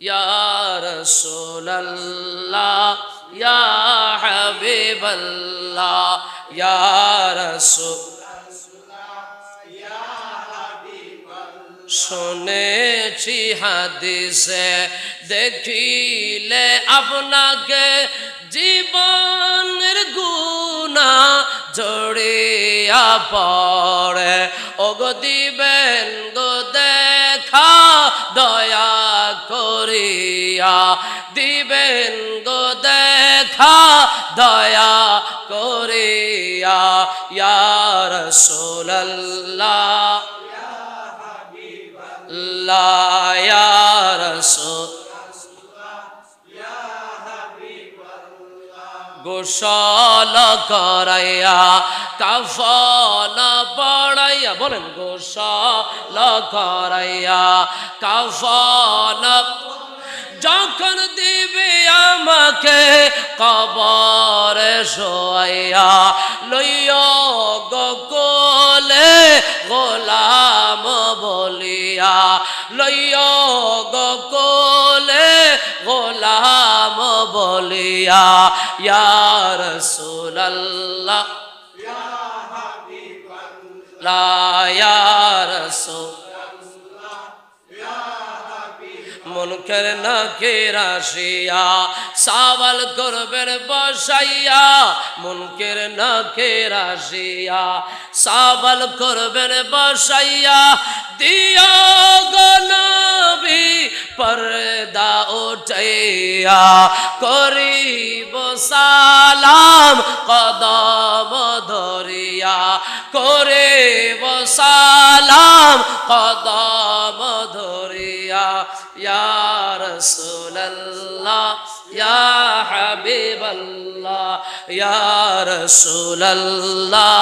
ইয়া রাসূলুল্লাহ ইয়া হাবিবাল্লাহ ইয়া রাসূল শুনেছি হাদিসে দেখিলে আপনাকে জীবনের গুনাহ জড়িয়া পড়ে ওগো দিবেন গো দেখা দয়া করিয়া দিবেন গো দেখা দয়া করিয়া ইয়া রাসূলুল্লাহ ইয়া রাসূল গোসল করাইয়া কাফন পড়াইয়া বলেন গোসল করাইয়া কাফন যখন দিবে আমাকে কবরে শোয়াইয়া লইয়া গো কোলে গোলাম বলিয়া লইয়া গো কোলে গোলাম বলিয়া ইয়া রাসূলুল্লাহ ইয়া হাবিবাল্লাহ ইয়া রাসূল মুনকার নাকির আসিয়া সওয়াল করবেন বসাইয়া মুনকার নাকির আসিয়া সওয়াল করবেন বসাইয়া দিও গো নবী পর্দা উঠাইয়া করিব সালাম কদম ধরিয়া করিব সালাম কদম ধরিয়া ইয়া রাসূলুল্লাহ ইয়া হাবিবাল্লাহ ইয়া রাসূলুল্লাহ